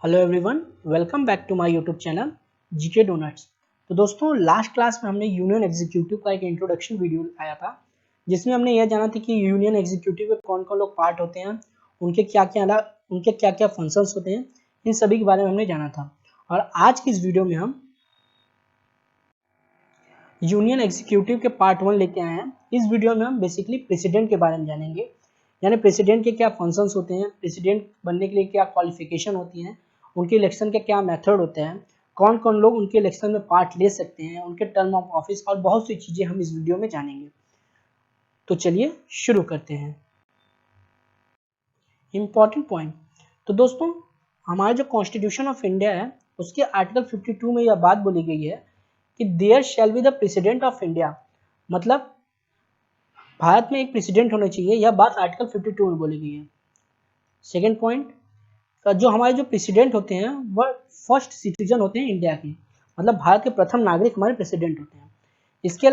Hello everyone, welcome back to my YouTube channel GK donuts. तो दोस्तों, last class में हमने यूनियन एग्जीक्यूटिव का एक इंट्रोडक्शन वीडियो आया था, जिसमें हमने यह जाना था कि यूनियन एग्जीक्यूटिव में कौन कौन लोग पार्ट होते हैं, उनके क्या क्या फंक्शंस होते हैं, इन सभी के बारे में हमने जाना था। और आज की इस वीडियो में हम यूनियन एग्जीक्यूटिव के पार्ट 1 लेके आए हैं। इस वीडियो में हम बेसिकली प्रेसिडेंट के बारे में जानेंगे, यानी प्रेसिडेंट के क्या फंक्शंस होते हैं, प्रेसिडेंट बनने के लिए क्या क्वालिफिकेशन होती हैं, उनके इलेक्शन के क्या मेथड होते हैं, कौन कौन लोग उनके इलेक्शन में पार्ट ले सकते हैं, उनके टर्म ऑफ ऑफिस और बहुत सी चीज़ें हम इस वीडियो में जानेंगे। तो चलिए शुरू करते हैं। Important point. तो दोस्तों, हमारा जो कॉन्स्टिट्यूशन ऑफ इंडिया है उसके आर्टिकल 52 में यह बात बोली गई है कि there shall be the president of India, मतलब भारत में एक प्रेसिडेंट होना चाहिए। यह बात आर्टिकल 52 में बोली गई है। सेकेंड पॉइंट, जो हमारे जो प्रेसिडेंट होते हैं वह फर्स्ट सिटीजन होते हैं इंडिया के, मतलब भारत के प्रथम नागरिक हमारे प्रेसिडेंट होते हैं। इसके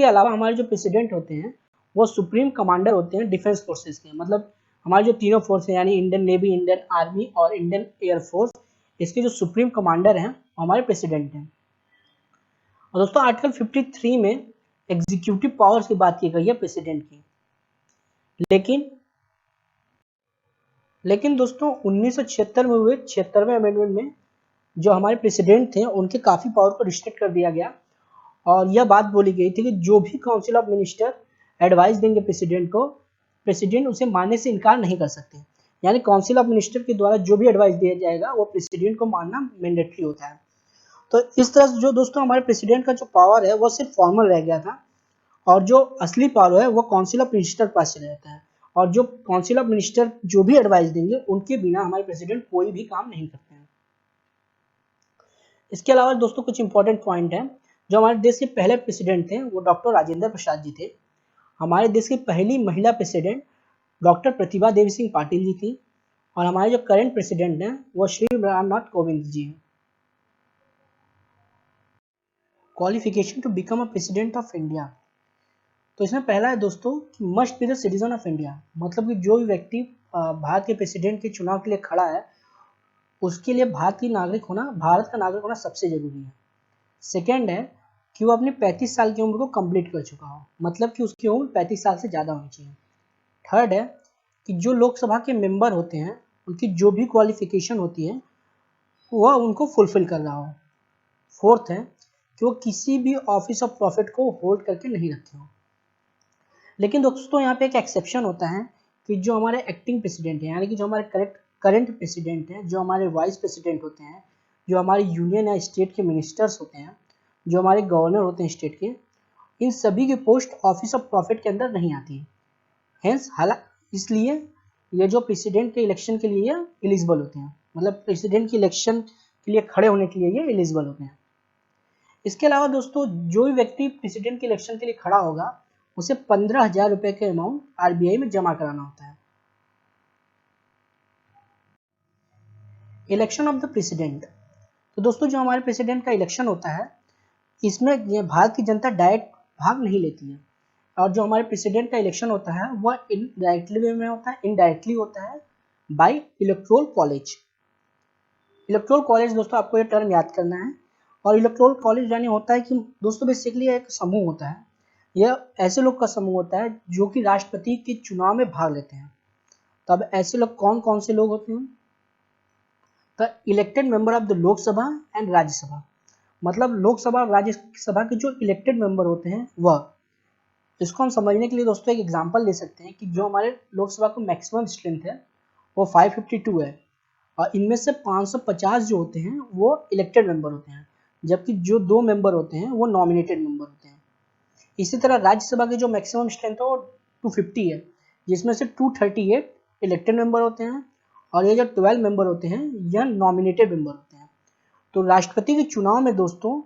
अलावा हमारे जो प्रेसिडेंट होते हैं वो सुप्रीम कमांडर होते हैं डिफेंस फोर्सेस के, मतलब हमारे जो तीनों फोर्स हैं यानी इंडियन नेवी, इंडियन आर्मी और इंडियन एयरफोर्स, इसके जो सुप्रीम कमांडर हैं वो हमारे प्रेसिडेंट हैं। और दोस्तों, आर्टिकल 53 में एग्जीक्यूटिव पावर्स की बात की गई है प्रेसिडेंट की। लेकिन दोस्तों 1976 में हुए 76वें अमेंडमेंट में जो हमारे प्रेसिडेंट थे उनके काफ़ी पावर को रिस्ट्रिक्ट कर दिया गया, और यह बात बोली गई थी कि जो भी काउंसिल ऑफ मिनिस्टर एडवाइस देंगे प्रेसिडेंट को, प्रेसिडेंट उसे मानने से इनकार नहीं कर सकते। यानी काउंसिल ऑफ मिनिस्टर के द्वारा जो भी एडवाइस दिया जाएगा वो प्रेसिडेंट को मानना मैंडेटरी होता है। तो इस तरह से जो दोस्तों हमारे प्रेसिडेंट का जो पावर है वो सिर्फ फॉर्मल रह गया था, और जो असली पावर है वो काउंसिल ऑफ मिनिस्टर के पास चला जाता है। और जो काउंसिल ऑफ मिनिस्टर जो भी एडवाइस देंगे उनके बिना हमारे प्रेसिडेंट कोई भी काम नहीं करते हैं। इसके अलावा दोस्तों कुछ इंपॉर्टेंट पॉइंट है। जो हमारे देश के पहले प्रेसिडेंट थे वो डॉक्टर राजेंद्र प्रसाद जी थे। हमारे देश की पहली महिला प्रेसिडेंट डॉक्टर प्रतिभा देवी सिंह पाटिल जी थी। और हमारे जो करंट प्रेसिडेंट हैं वो श्री रामनाथ कोविंद जी हैं। Qualification to become a president of India. तो इसमें पहला है दोस्तों कि must be the citizen of India, मतलब कि जो भी व्यक्ति भारत के प्रेसिडेंट के चुनाव के लिए खड़ा है उसके लिए भारत का नागरिक होना सबसे जरूरी है। सेकेंड है कि वो अपनी 35 साल की उम्र को कंप्लीट कर चुका हो, मतलब कि उसकी उम्र 35 साल से ज़्यादा होनी चाहिए। थर्ड है कि जो लोकसभा के मेंबर होते हैं उनकी जो भी क्वालिफिकेशन होती है वह उनको फुलफिल कर रहा हो। फोर्थ है कि वो किसी भी ऑफिस ऑफ प्रॉफिट को होल्ड करके नहीं रखे हो। लेकिन दोस्तों यहाँ पे एक एक्सेप्शन होता है कि जो हमारे एक्टिंग प्रेसिडेंट हैं, यानी कि जो हमारे करंट प्रेसिडेंट हैं, जो हमारे वाइस प्रेसिडेंट होते हैं, जो हमारे यूनियन या स्टेट के मिनिस्टर्स होते हैं, जो हमारे गवर्नर होते हैं स्टेट के, इन सभी की पोस्ट ऑफिस ऑफ प्रॉफिट के अंदर नहीं आती है। हेंस इसलिए ये जो प्रेसिडेंट के इलेक्शन के लिए एलिजिबल होते हैं, मतलब प्रेसिडेंट के इलेक्शन के लिए खड़े होने के लिए ये एलिजिबल होते हैं। इसके अलावा दोस्तों जो भी व्यक्ति प्रेसिडेंट के इलेक्शन के लिए खड़ा होगा उसे 15,000 रुपए के अमाउंट आरबीआई में जमा कराना होता है। Election of the president. तो दोस्तों जो हमारे प्रेसिडेंट का इलेक्शन होता है इसमें भारत की जनता डायरेक्ट भाग नहीं लेती है, और जो हमारे प्रेसिडेंट का इलेक्शन होता है वह इनडायरेक्टली वे में होता है, इनडायरेक्टली होता है by electoral college. Electoral college दोस्तों आपको ये टर्म याद करना है। और इलेक्टोरल कॉलेज यानी होता है कि दोस्तों बेसिकली एक समूह होता है, यह ऐसे लोग का समूह होता है जो कि राष्ट्रपति के चुनाव में भाग लेते हैं। तो अब ऐसे लोग कौन कौन से लोग होते हैं? The elected member of the Lok Sabha and Rajya Sabha, मतलब लोकसभा और राज्यसभा के जो इलेक्टेड मेंबर होते हैं वह। इसको हम समझने के लिए दोस्तों एक एग्जांपल ले सकते हैं कि जो हमारे लोकसभा को मैक्सिमम स्ट्रेंथ है वो 552 है, और इनमें से 550 जो होते हैं वो इलेक्टेड मेंबर होते हैं, जबकि जो 2 मेंबर होते हैं वो नॉमिनेटेड मेंबर होते हैं। इसी तरह राज्यसभा की जो मैक्सिमम स्ट्रेंथ है वो 250 है, जिसमें से 238 इलेक्टेड मेंबर होते हैं, और ये जो 12 मेंबर होते हैं यह नॉमिनेटेड मेंबर होते हैं। तो राष्ट्रपति के चुनाव में दोस्तों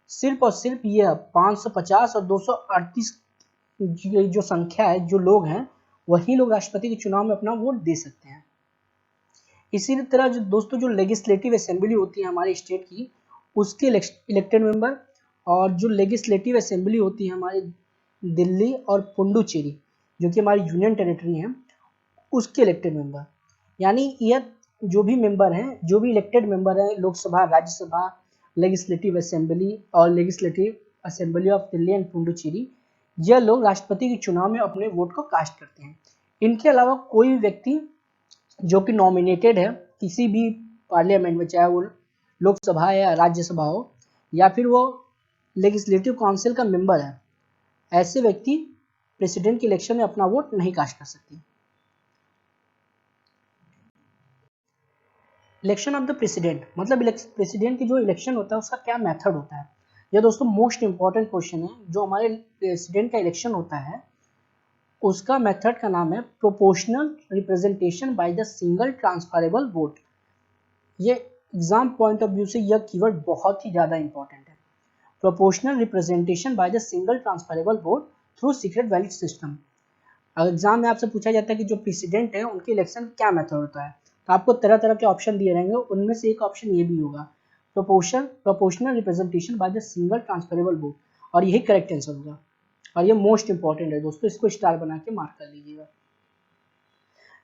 सिर्फ और सिर्फ यह 550 और 238 जो संख्या है, जो लोग हैं, वही लोग राष्ट्रपति के चुनाव में अपना वोट दे सकते हैं। इसी तरह जो दोस्तों जो लेजिस्लेटिव असेंबली होती है हमारे स्टेट की, उसके इलेक्टेड मेंबर, और जो लेजिस्लेटिव असेंबली होती है हमारी दिल्ली और पुडुचेरी जो कि हमारी यूनियन टेरिटरी हैं, उसके इलेक्टेड मेंबर। यानी यह जो भी मेंबर हैं, जो भी इलेक्टेड मेंबर हैं, लोकसभा, राज्यसभा, लेजिस्लेटिव असेंबली और legislative assembly of Delhi and Puducherry, यह लोग राष्ट्रपति के चुनाव में अपने वोट को कास्ट करते हैं। इनके अलावा कोई व्यक्ति जो कि नॉमिनेटेड है किसी भी पार्लियामेंट में, चाहे वो लोकसभा या राज्यसभा हो या फिर वो लेजिस्लेटिव काउंसिल का मेंबर है, ऐसे व्यक्ति प्रेसिडेंट के इलेक्शन में अपना वोट नहीं कास्ट कर सकते। इलेक्शन ऑफ द प्रेसिडेंट मतलब प्रेसिडेंट की जो इलेक्शन होता है उसका क्या मेथड होता है। यह दोस्तों मोस्ट इंपॉर्टेंट क्वेश्चन है। जो हमारे प्रेसिडेंट का इलेक्शन होता है उसका मेथड का नाम है proportional representation by the single transferable vote. ये एग्जाम पॉइंट ऑफ व्यू से यह कीवर्ड बहुत ही ज़्यादा इंपॉर्टेंट है। Proportional representation by the single transferable vote through secret ballot system. अगर एग्जाम में आपसे पूछा जाता है कि जो प्रेसिडेंट है उनके इलेक्शन क्या मेथड होता है, तो आपको तरह तरह के ऑप्शन दिए रहेंगे, उनमें से एक ऑप्शन ये भी होगा, proportional representation by the single transferable vote, और यही करेक्ट आंसर होगा। और ये मोस्ट इंपॉर्टेंट है दोस्तों, इसको स्टार बना के मार्क कर लीजिएगा।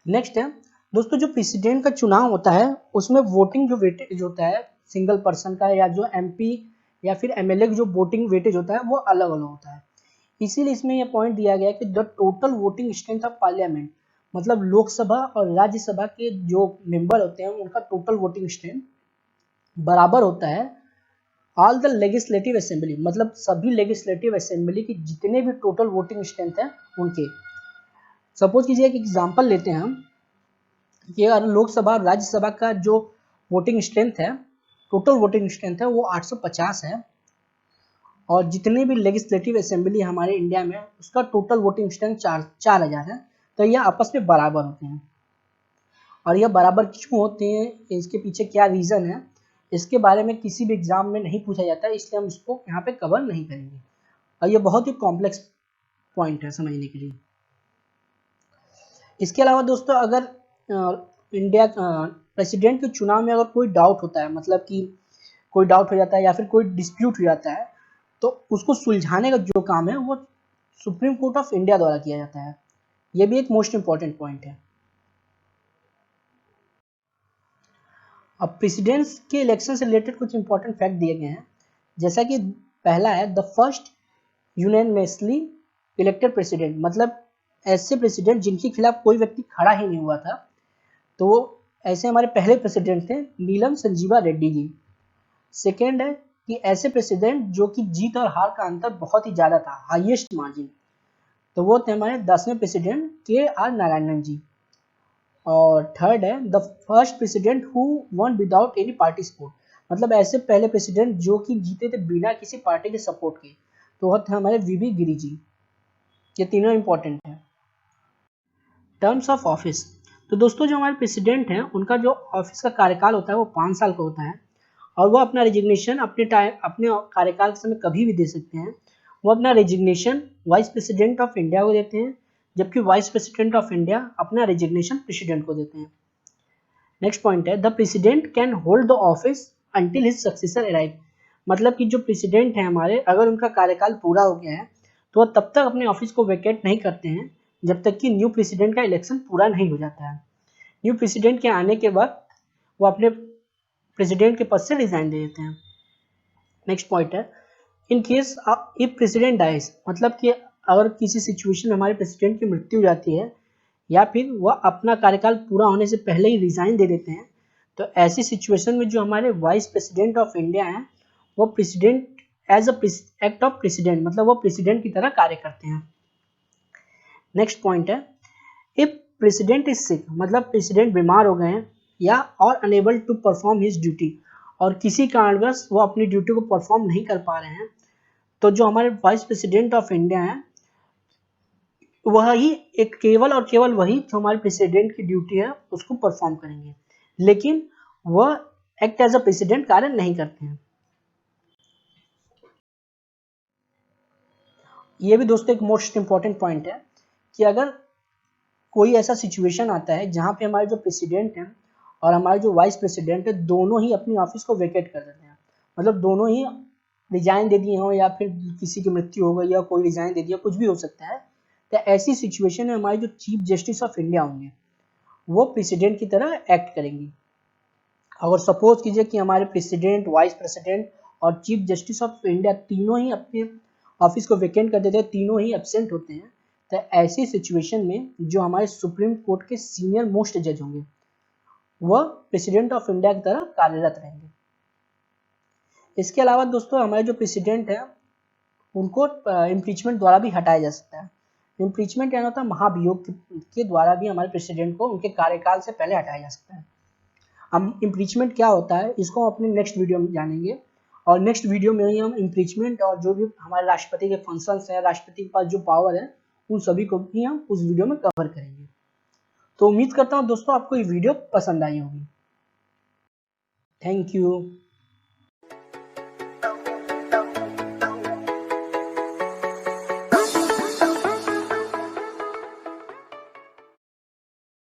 नेक्स्ट है दोस्तों, जो प्रेसिडेंट का चुनाव होता है उसमें वोटिंग जो वेटेज होता है सिंगल पर्सन का, या जो एमपी या फिर एमएलए जो वोटिंग वेटेज होता है वो अलग अलग होता है। इसीलिए इसमें यह पॉइंट दिया गया है कि the total voting strength of parliament, मतलब लोकसभा और राज्यसभा के जो मेंबर होते हैं उनका टोटल वोटिंग स्ट्रेंथ बराबर होता है ऑल द लेजिस्लेटिव असेंबली, मतलब सभी लेजिस्लेटिव असेंबली की जितने भी टोटल वोटिंग स्ट्रेंथ है उनके। सपोज कीजिए एक एग्जांपल लेते हैं हम कि अगर लोकसभा और राज्यसभा का जो वोटिंग स्ट्रेंथ है, टोटल वोटिंग स्ट्रेंथ है वो 850 है, और जितने भी लेजिस्लेटिव असेंबली हमारे इंडिया में उसका टोटल वोटिंग स्ट्रेंथ 4000 है, तो यह आपस में बराबर होते हैं। और यह बराबर क्यों होते हैं, इसके पीछे क्या रीज़न है, इसके बारे में किसी भी एग्जाम में नहीं पूछा जाता है, इसलिए हम इसको यहाँ पे कवर नहीं करेंगे। और यह बहुत ही कॉम्प्लेक्स पॉइंट है समझने के लिए। इसके अलावा दोस्तों, अगर इंडिया प्रेसिडेंट के चुनाव में अगर कोई डाउट होता है, मतलब कि कोई डाउट हो जाता है या फिर कोई डिस्प्यूट हो जाता है, तो उसको सुलझाने का जो काम है वो सुप्रीम कोर्ट ऑफ इंडिया द्वारा किया जाता है। ये भी एक मोस्ट इंपॉर्टेंट पॉइंट है। अब प्रेसिडेंट्स के इलेक्शन से रिलेटेड कुछ इंपॉर्टेंट फैक्ट दिए गए हैं, जैसा कि पहला है the first unanimously elected president, मतलब ऐसे प्रेसिडेंट जिनके खिलाफ कोई व्यक्ति खड़ा ही नहीं हुआ था, तो ऐसे हमारे पहले प्रेसिडेंट थे नीलम संजीवा रेड्डी जी। सेकेंड है कि ऐसे प्रेसिडेंट जो कि जीत और हार का अंतर बहुत ही ज़्यादा था, हाईएस्ट मार्जिन, तो वो थे हमारे 10वें प्रेसिडेंट KR नारायणन जी। और थर्ड है the first president who one without any party support, मतलब ऐसे पहले प्रेसिडेंट जो कि जीते थे बिना किसी पार्टी के सपोर्ट के, तो वो थे हमारे VV गिरी जी। ये तीनों इंपॉर्टेंट है। टर्म्स ऑफ ऑफिस, तो दोस्तों जो हमारे प्रेसिडेंट हैं उनका जो ऑफिस का कार्यकाल होता है वो 5 साल का होता है, और वो अपना रेजिग्नेशन अपने कार्यकाल के समय कभी भी दे सकते हैं। वो अपना resignation vice president of India को देते हैं, जबकि वाइस प्रेसिडेंट ऑफ इंडिया अपना रेजिग्नेशन प्रेसिडेंट को देते हैं। नेक्स्ट पॉइंट है the president can hold the office until his successor arrive, मतलब कि जो प्रेसिडेंट हैं हमारे, अगर उनका कार्यकाल पूरा हो गया है तो वह तब तक अपने ऑफिस को वैकेट नहीं करते हैं जब तक कि न्यू प्रेसिडेंट का इलेक्शन पूरा नहीं हो जाता है। न्यू प्रेसिडेंट के आने के बाद वो अपने प्रेसिडेंट के पद से रिजाइन दे देते हैं। नेक्स्ट पॉइंट है in case if president dies, मतलब कि अगर किसी सिचुएशन में हमारे प्रेसिडेंट की मृत्यु हो जाती है या फिर वह अपना कार्यकाल पूरा होने से पहले ही रिजाइन दे देते हैं, तो ऐसी सिचुएशन में जो हमारे वाइस प्रेसिडेंट ऑफ इंडिया हैं वो president as a act of president, मतलब वो प्रेसिडेंट की तरह कार्य करते हैं। नेक्स्ट पॉइंट है इफ प्रेसिडेंट इज सिक, मतलब प्रेसिडेंट बीमार हो गए हैं या और unable to perform his duty, और किसी कारणवश वो अपनी ड्यूटी को परफॉर्म नहीं कर पा रहे हैं, तो जो हमारे वाइस प्रेसिडेंट ऑफ इंडिया हैं वही एक केवल और केवल वही जो हमारे प्रेसिडेंट की ड्यूटी है उसको परफॉर्म करेंगे, लेकिन वह एक्ट एज अ प्रेसिडेंट कार्य नहीं करते हैं। ये भी दोस्तों एक मोस्ट इंपॉर्टेंट पॉइंट है कि अगर कोई ऐसा सिचुएशन आता है जहाँ पे हमारे जो प्रेसिडेंट हैं और हमारे जो वाइस प्रेसिडेंट है दोनों ही अपनी ऑफिस को वेकेट कर देते हैं, मतलब दोनों ही रिजाइन दे दिए हों या फिर किसी की मृत्यु हो गई या कोई रिजाइन दे दिया, कुछ भी हो सकता है, तो ऐसी सिचुएशन में हमारे जो चीफ जस्टिस ऑफ इंडिया होंगे वो प्रेसिडेंट की तरह एक्ट करेंगे। अगर सपोज कीजिए कि हमारे प्रेसिडेंट, वाइस प्रेसिडेंट और चीफ जस्टिस ऑफ इंडिया तीनों ही अपने ऑफिस को वेकेंट कर देते हैं, तीनों ही एब्सेंट होते हैं, तो ऐसी सिचुएशन में जो हमारे सुप्रीम कोर्ट के सीनियर मोस्ट जज होंगे वह प्रेसिडेंट ऑफ इंडिया की तरह कार्यरत रहेंगे। इसके अलावा दोस्तों हमारे जो प्रेसिडेंट है उनको इम्पीचमेंट द्वारा भी हटाया जा सकता है। इम्पीचमेंट क्या होता है, महाभियोग के द्वारा भी हमारे प्रेसिडेंट को उनके कार्यकाल से पहले हटाया जा सकता है। हम इम्पीचमेंट क्या होता है इसको हम अपने नेक्स्ट वीडियो में जानेंगे, और नेक्स्ट वीडियो में ही हम इम्पीचमेंट और जो भी हमारे राष्ट्रपति के फंक्शंस है, राष्ट्रपति के पास जो पावर है, उन सभी को भी हम उस वीडियो में कवर करेंगे। तो उम्मीद करता हूँ दोस्तों आपको ये वीडियो पसंद आई होगी। Thank you.